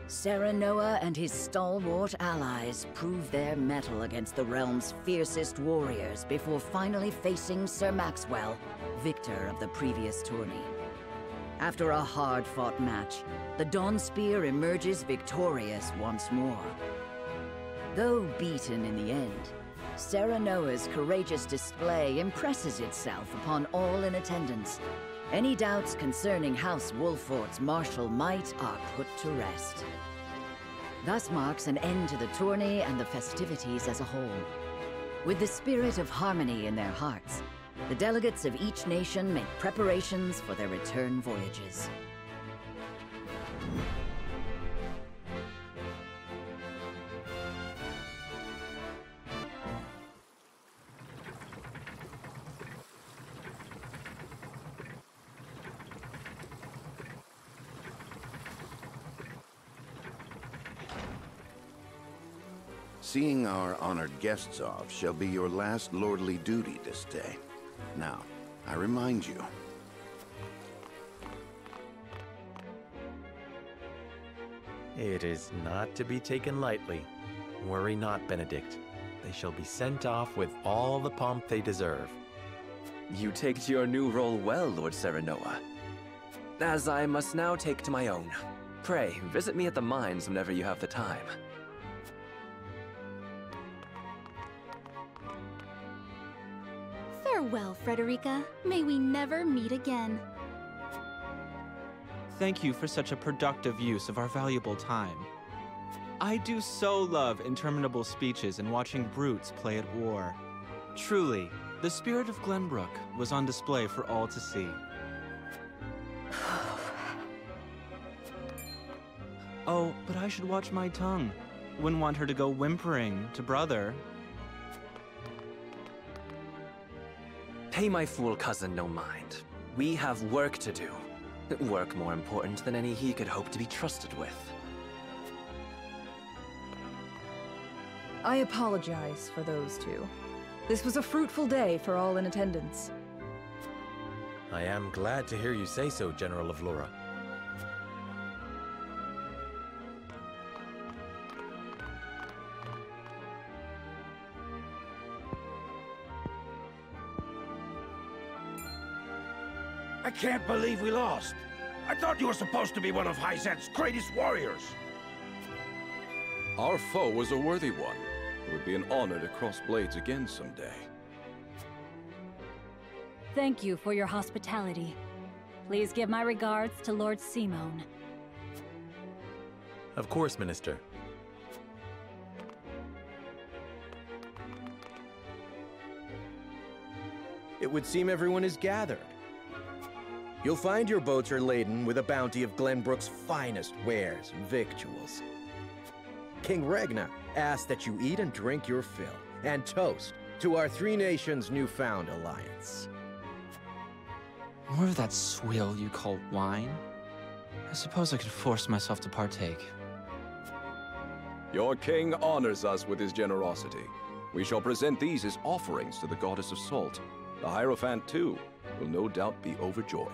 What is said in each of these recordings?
Serenoa and his stalwart allies prove their mettle against the realm's fiercest warriors before finally facing Sir Maxwell, victor of the previous tourney. After a hard-fought match, the Dawnspear emerges victorious once more. Though beaten in the end, Serenoa's courageous display impresses itself upon all in attendance. Any doubts concerning House Wolfort's martial might are put to rest. Thus marks an end to the tourney and the festivities as a whole. With the spirit of harmony in their hearts, the delegates of each nation make preparations for their return voyages. Seeing our honored guests off shall be your last lordly duty this day. Now, I remind you. It is not to be taken lightly. Worry not, Benedict. They shall be sent off with all the pomp they deserve. You take to your new role well, Lord Serenoa. As I must now take to my own. Pray, visit me at the mines whenever you have the time. Farewell, Frederica. May we never meet again. Thank you for such a productive use of our valuable time. I do so love interminable speeches and watching brutes play at war. Truly, the spirit of Glenbrook was on display for all to see. Oh, but I should watch my tongue. Wouldn't want her to go whimpering to brother. Pay my fool cousin no mind. We have work to do. Work more important than any he could hope to be trusted with. I apologize for those two. This was a fruitful day for all in attendance. I am glad to hear you say so, General of Laura. I can't believe we lost. I thought you were supposed to be one of Hyzet's greatest warriors. Our foe was a worthy one. It would be an honor to cross blades again someday. Thank you for your hospitality. Please give my regards to Lord Simone. Of course, Minister. It would seem everyone is gathered. You'll find your boats are laden with a bounty of Glenbrook's finest wares and victuals. King Regna asks that you eat and drink your fill, and toast to our three nations' newfound alliance. More of that swill you call wine? I suppose I could force myself to partake. Your king honors us with his generosity. We shall present these as offerings to the goddess of salt. The Hierophant, too, will no doubt be overjoyed.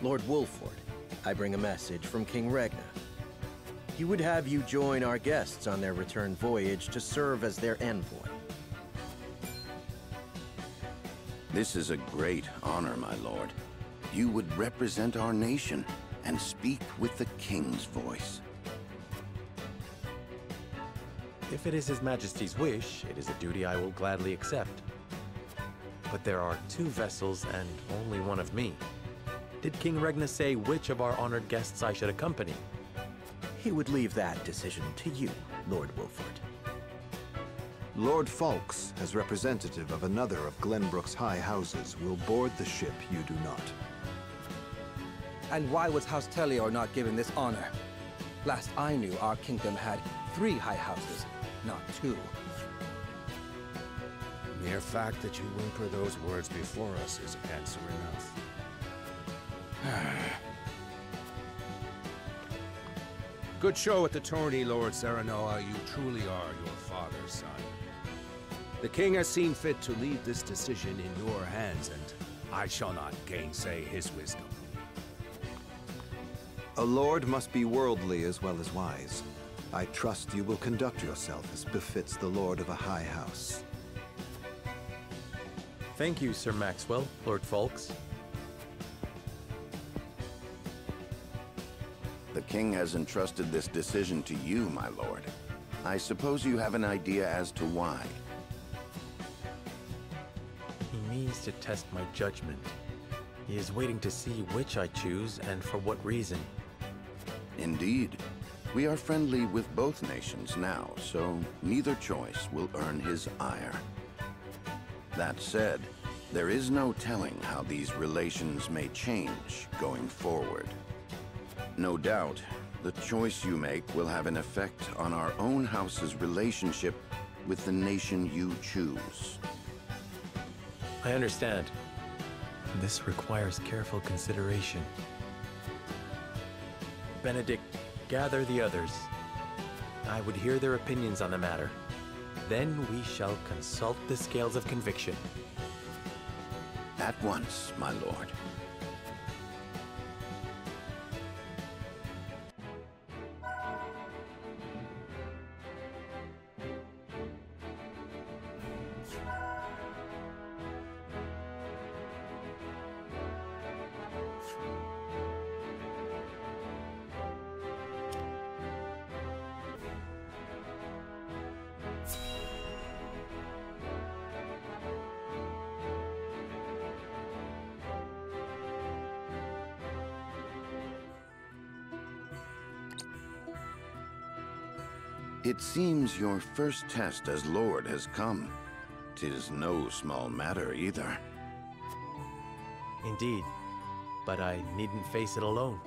Lord Wolford, I bring a message from King Regna. He would have you join our guests on their return voyage to serve as their envoy. This is a great honor, my lord. You would represent our nation and speak with the king's voice. If it is His Majesty's wish, it is a duty I will gladly accept. But there are 2 vessels and only one of me. Did King Regna say which of our honored guests I should accompany? He would leave that decision to you, Lord Wolford. Lord Falks, as representative of another of Glenbrook's high houses, will board the ship you do not. And why was House Tellior not given this honor? Last I knew, our kingdom had 3 high houses, not 2. Mere fact that you whimper those words before us is answer enough. Good show at the tourney, Lord Serenoa. You truly are your father's son. The king has seen fit to leave this decision in your hands, and I shall not gainsay his wisdom. A lord must be worldly as well as wise. I trust you will conduct yourself as befits the lord of a high house. Thank you, Sir Maxwell, Lord Falks. The king has entrusted this decision to you, my lord. I suppose you have an idea as to why. He means to test my judgment. He is waiting to see which I choose and for what reason. Indeed. We are friendly with both nations now, so neither choice will earn his ire. That said, there is no telling how these relations may change going forward. No doubt, the choice you make will have an effect on our own house's relationship with the nation you choose. I understand. This requires careful consideration. Benedict, gather the others. I would hear their opinions on the matter. Then we shall consult the scales of conviction. At once, my lord. It seems your first test as Lord has come. 'Tis no small matter either. Indeed, but I needn't face it alone.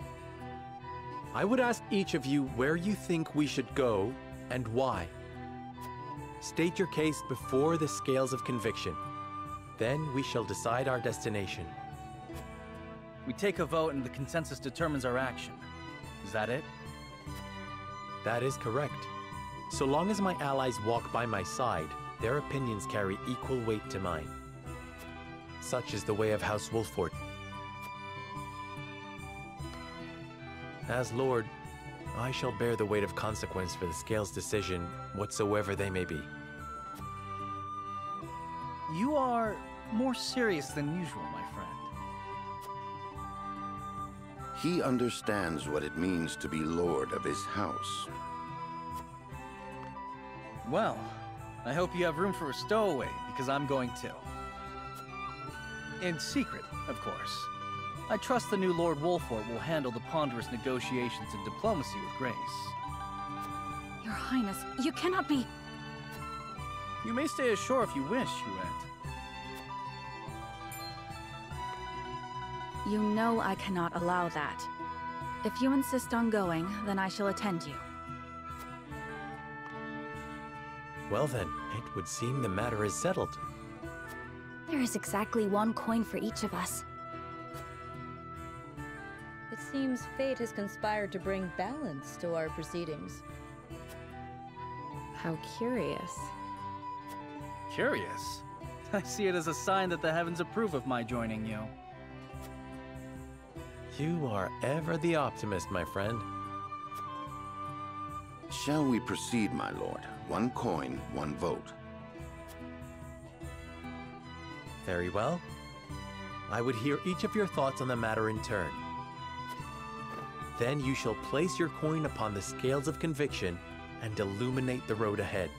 I would ask each of you where you think we should go and why. State your case before the scales of conviction. Then we shall decide our destination. We take a vote and the consensus determines our action. Is that it? That is correct. So long as my allies walk by my side, their opinions carry equal weight to mine. Such is the way of House Wolford. As Lord, I shall bear the weight of consequence for the Scales' decision, whatsoever they may be. You are more serious than usual, my friend. He understands what it means to be Lord of his house. Well, I hope you have room for a stowaway, because I'm going too. In secret, of course. I trust the new Lord Wolford will handle the ponderous negotiations and diplomacy with grace. Your Highness, you cannot be... You may stay ashore if you wish, Huette. You know I cannot allow that. If you insist on going, then I shall attend you. Well then, it would seem the matter is settled. There is exactly one coin for each of us. It seems fate has conspired to bring balance to our proceedings. How curious. Curious? I see it as a sign that the heavens approve of my joining you. You are ever the optimist, my friend. Shall we proceed, my lord? One coin, one vote. Very well. I would hear each of your thoughts on the matter in turn. Then you shall place your coin upon the scales of conviction and illuminate the road ahead.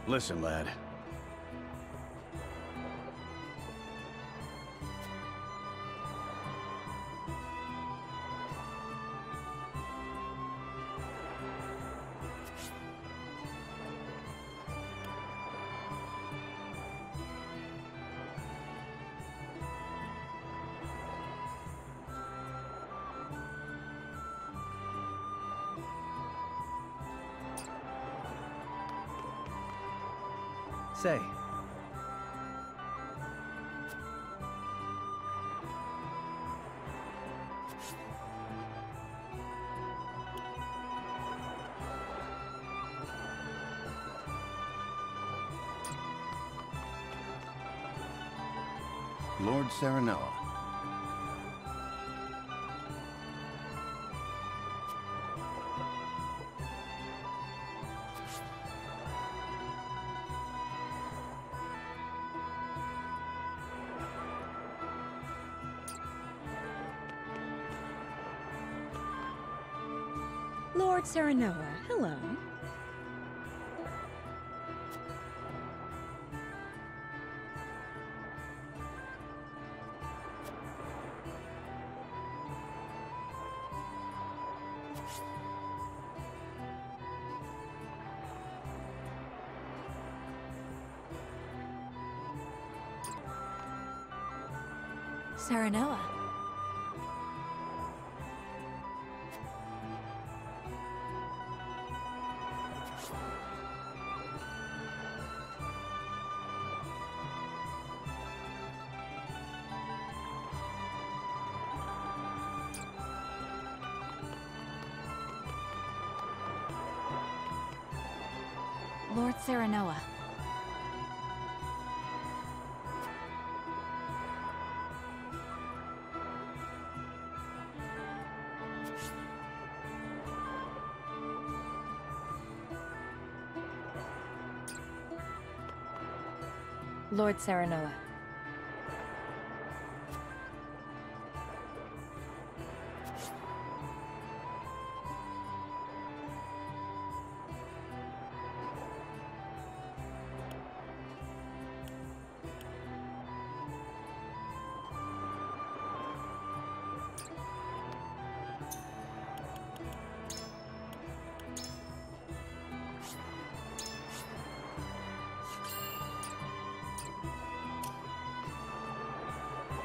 Listen, lad. Say. Lord Serenoa. Lord Serenoa, hello. Serenoa. Lord Serenoa. Lord Serenoa.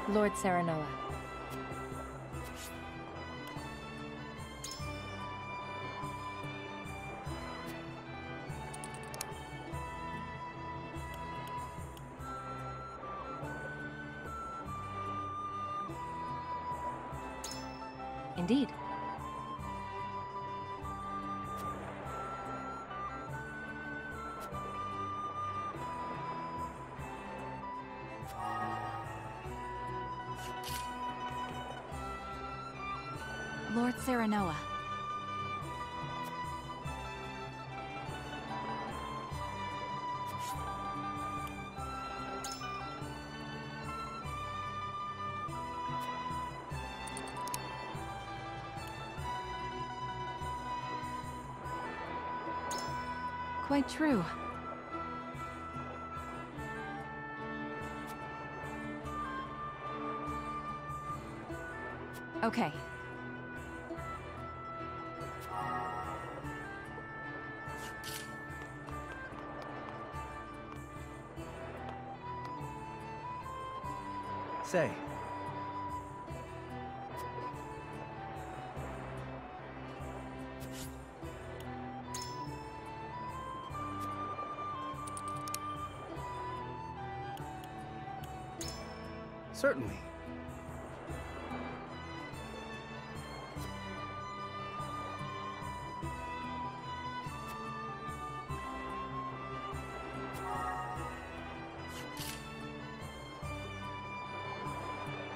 Lord Serenoa. Indeed. Lord Serenoa. Quite true. Okay. Say. Certainly.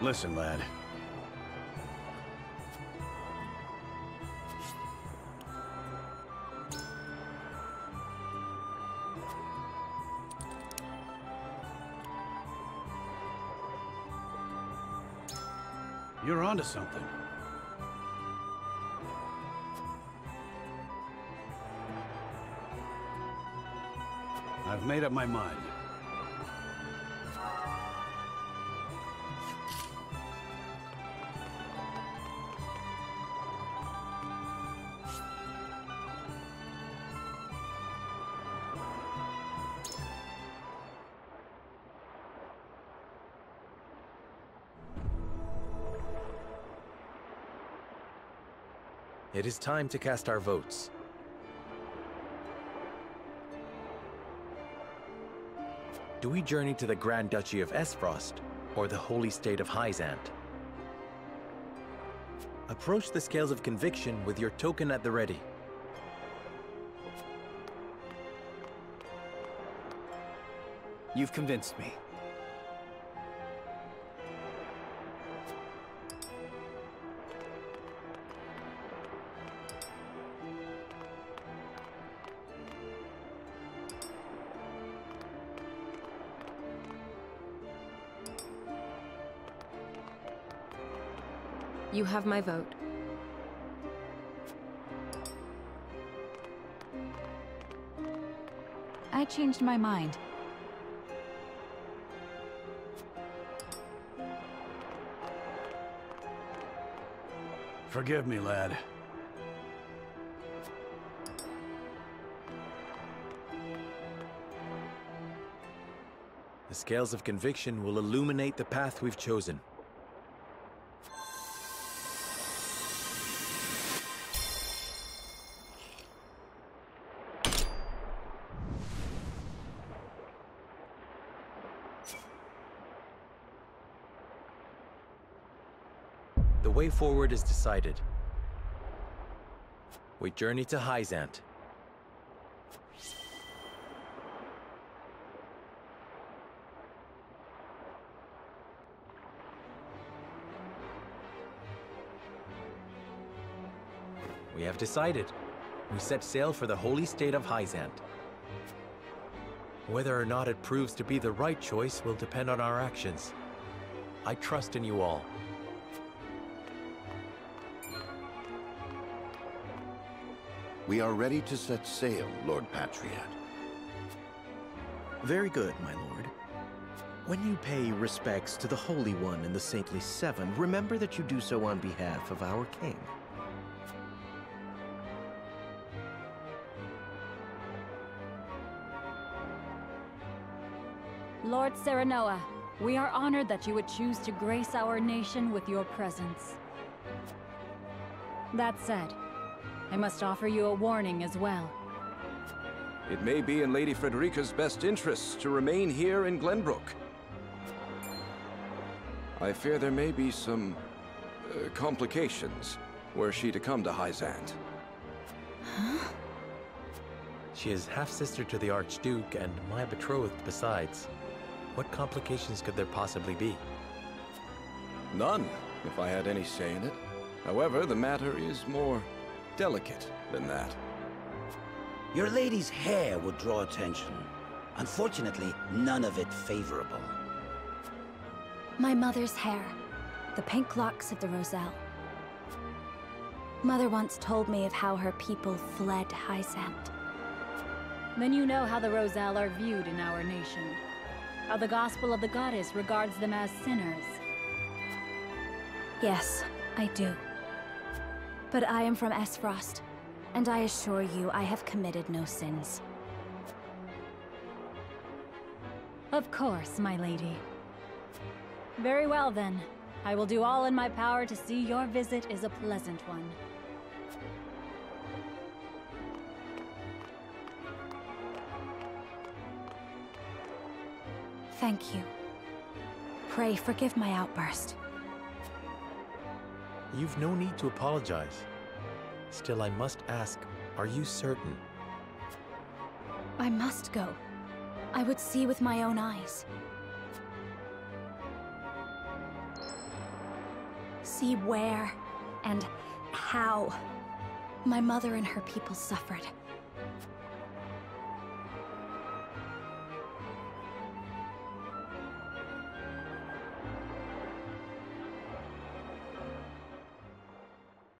Listen, lad. You're onto something. I've made up my mind. It is time to cast our votes. Do we journey to the Grand Duchy of Esfrost, or the holy state of Hyzant? Approach the scales of conviction with your token at the ready. You've convinced me. You have my vote. I changed my mind. Forgive me, lad. The scales of conviction will illuminate the path we've chosen. The way forward is decided. We journey to Hyzant. We have decided. We set sail for the holy state of Hyzant. Whether or not it proves to be the right choice will depend on our actions. I trust in you all. We are ready to set sail, Lord Patriot. Very good, my lord. When you pay respects to the Holy One and the Saintly Seven, remember that you do so on behalf of our king. Lord Serenoa, we are honored that you would choose to grace our nation with your presence. That said, I must offer you a warning as well. It may be in Lady Frederica's best interests to remain here in Glenbrook. I fear there may be some complications were she to come to Hyzant. Huh? She is half-sister to the Archduke and my betrothed besides. What complications could there possibly be? None, if I had any say in it. However, the matter is more delicate than that. Your lady's hair would draw attention. Unfortunately, none of it favorable. My mother's hair. The pink locks of the Roselle. Mother once told me of how her people fled Hyzant. Then you know how the Roselle are viewed in our nation. How the gospel of the goddess regards them as sinners. Yes, I do. But I am from Esfrost, and I assure you I have committed no sins. Of course, my lady. Very well then. I will do all in my power to see your visit is a pleasant one. Thank you. Pray forgive my outburst. You've no need to apologize. Still, I must ask, are you certain? I must go. I would see with my own eyes. See where and how my mother and her people suffered.